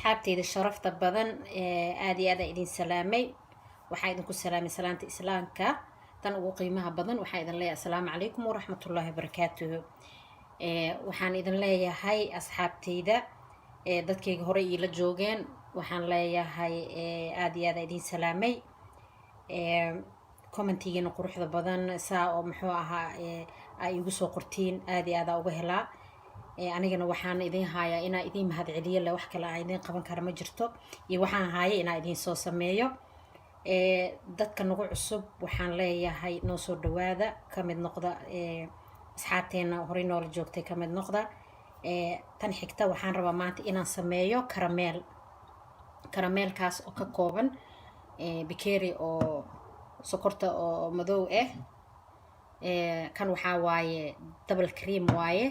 asxaabteyda sharafta badan aad iyo aad idin salaamay waxaa idinku salaamay salaanta islaamka tan ugu qiimaha badan waxaa idin leeyahay assalaamu calaykum waraxmatullaahi wabarakaatuhu waxaan idin leeyahay asxaabteyda dadkayga hore ila joogeen waxaan leeyahay aad iyo aad idin salaamay commentigeena quruxda badan saa oo muxuu ahaa ay igu soo qortiin aad iyo aad uga helaa anigana waxaan idin hayaa inaa idin mahad celiyo le wax kale aan idin qaban kara ma jirto iyo waxaan hayaa inaa idin soo sameeyo dadka nagu cusub waxaan leeyahay noo soo dhawaada kamid noqda asxaabteena hore noola joogtay kamid noqda tan xigta waxaan rabaa maanta inaan sameeyo karameelkaas oo ka kooban bakeeri oo sokorta oo madow kan waxaa waaye double cream waaye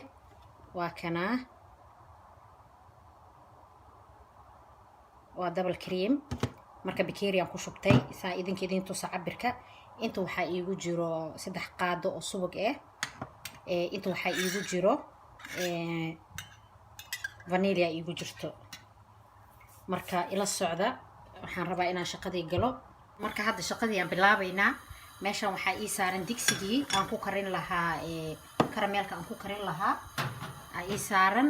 waa kana waa double cream marka bakeeri aan ku shubtay saa idin tusa cabirka inta waxaa iigu jiro 3 qaado oo subag inta waxaa iigu jiro vanilla iigu jirto marka ila socda waxaan rabaa inaan shaqadii galo marka hadda shaqadii aan bilaabaynaa meeshan waxaa ii saaran digsigii aan ku karin lahaa karameelka aan ku karin lahaa ii saaran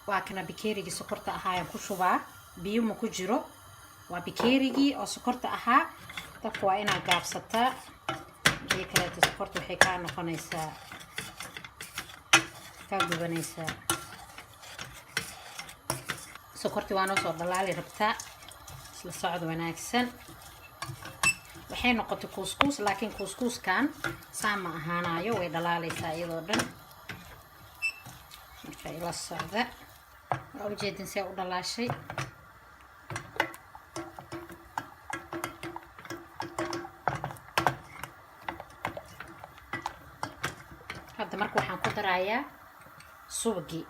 waa kana bakeerigii sokorta ahaa aan ku shubaa biyo ma ku jiro waa bakeerigii oo sokorta ahaa dadku waa inaad gaabsataa iyo kaleeto sokorta waxay kaa noqonaysaa kaa gubanaysaa sokortii waa noo soo dhalaali rabtaa isla socod wanaagsan waxay noqotay kuuskuus laakiin kuuskuuskan saa ma ahaanayo way dhalaalaysaa iyadoo dhan marka ila socda waa ujeedin see u dhalaashay hadda marka waxaan ku darayaa subagii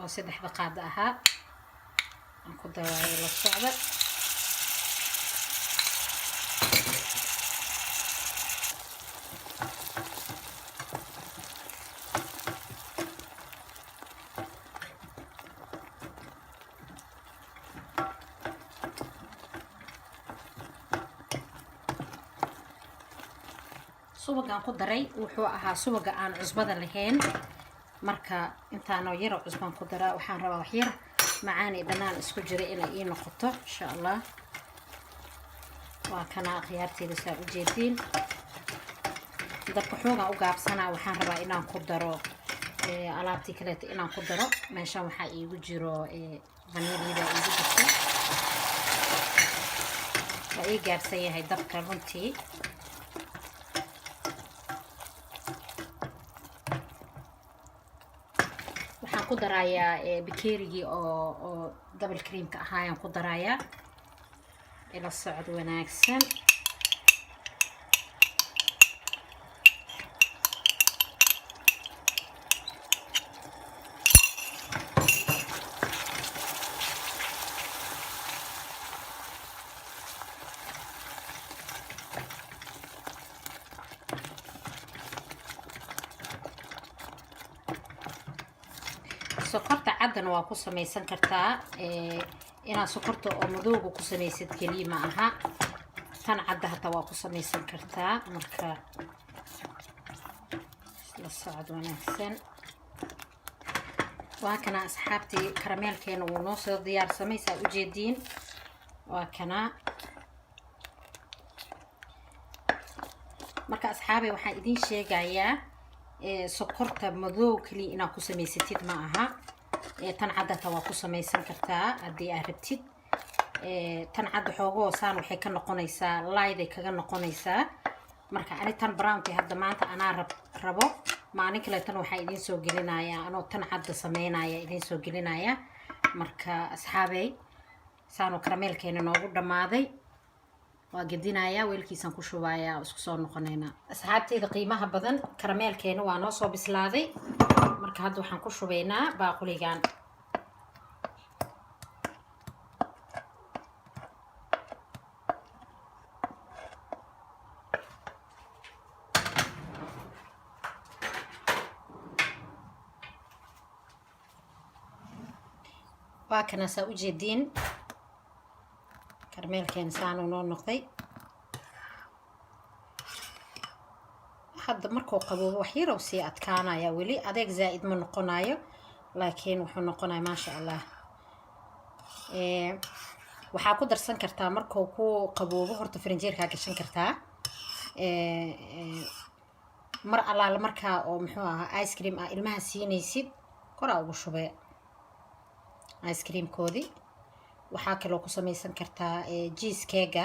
oo 3 qaado ahaa aan ku darayo ila socda subagaan ku daray wuxuu ahaa subaga aan cusbada lahayn marka intaanoo yar cusbaan ku daraa waxaan rabaa wax yar macaan iyo dhanaan isku jira inay ii noqoto insha Allah waa kana khiyaarteeda saa u jeedin dabka xoogaa u gaabsanaa waxaan rabaa inaan ku daro alaabtii kaleeto inaan ku daro meeshan waxaa iigu jiro vanillada iigu jirto waa ii gaabsan yahay dabka runtii waxaan ku darayaa bakeerigii oo double creamka ahaayaan ku darayaa ila socod wanaagsan sokorta caddan waa ku samaysan kartaa inaad sokorta oo madowga ku samaysid keliya ma aha tan cadda hataa waa ku samaysan kartaa marka la socod wanaagsan waa kana asxaabtii karameelkeena wuu noo soo diyaarsamay saa u jeediin waa kana marka asxaabay waxaan idin sheegayaa sokorta madow kaliya inaad ku samaysatid ma aha tan cadda waa ku samaysan kartaa haddii aad rabtid tan cadda xoogoo saan waxay ka noqonaysaa layday kaga noqonaysaa marka ani tan brownki hadda maanta anaa rabo maalin kale tan waxaa idiin soo gelinayaa anoo tan cadda sameynaya idiin soo gelinaya marka asxaabey saanoo karameelkeena noogu dhammaaday waa gedinayaa weelkiisaan ku shubayaa isku soo noqonaynaa asxaabteyda qiimaha badan karameelkeena waa noo soo bislaaday marka hadda waxaan ku shubaynaa baaquligan واكنا سأوجي دين كرميل كان سانو نور نقضي حد مركو قبوه وحيرة وسي أتكانا يا ولي أديك زائد من نقنايا لكن وحو نقناي ما شاء الله waxaa ku darsan kartaa markuu ku qaboobo horta farinjeerka gashan kartaa mar alaal marka oo muxuu ahaa ice cream ah ilmaha siinaysid kora ugu shubee ice cream koodi waxaa kale oo ku samaysan kartaa cheese cake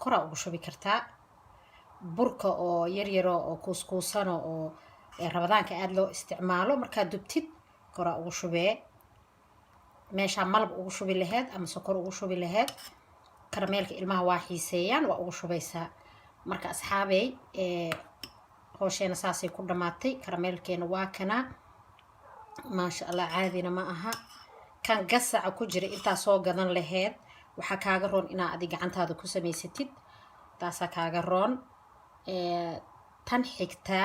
kora ugu shubi kartaa burka oo yar yar oo kuuskuusan oo rabadaanka aad loo isticmaalo marka dubtid kora ugu shubee meesha malab ugu shubi lahayd ama sokor ugu shubi lahayd karameelka ilmaha waa xiiseeyaan waa ugu shubaysaa marka asxaabay hooshayna saasay ku dhamaatay karameelkeena waa kana maasha Allah caadina ma aha kan gasaca ku jira inta soo gadan lahayd waxa kaaga roon inaa adiga gacantaada ku samaysatid taasa kaaga roon tan xigta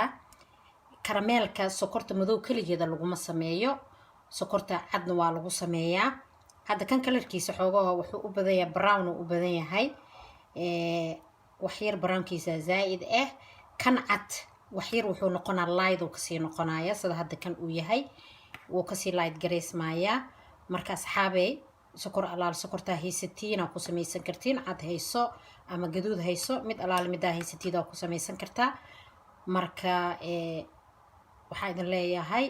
karameelka sokorta madow kaligeeda laguma sameeyo sokorta cadna waa lagu sameeyaa hadda kan kalarkiisa xoogaha wuxuu u badan yahay brown u badan yahay wax yar brownkiisa zaid ah kan cad wax yar wuxuu noqonaa light oo kasii noqonaya sida hadda kan uu yahay wuu kasii light gareysmaya marka asxaabay sokor alaal sokorta haysatiin ku samaysan kartiin cad hayso ama gaduud hayso mid alaal mid haysatid ku samaysan kartaa marka waxa idin leeyahay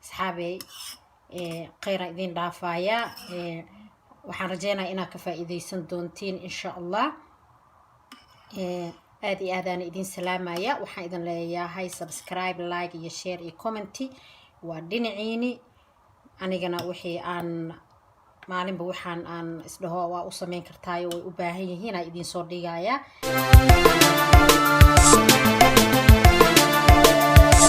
asxaabay khayr idin dhaafaya waxaan rajaynayaa inaad ka faa'iideysan doontiin insha Allah aad iyo aad aan idin salaamaya waxaan idin leeyahay subscribe like iyo share iyo comment waa dhinaciini anigana wixii aan maalinba waxaan aan isdhaho waa u sameyn kartaayo way u baahan yihiin aan idin soo dhigaya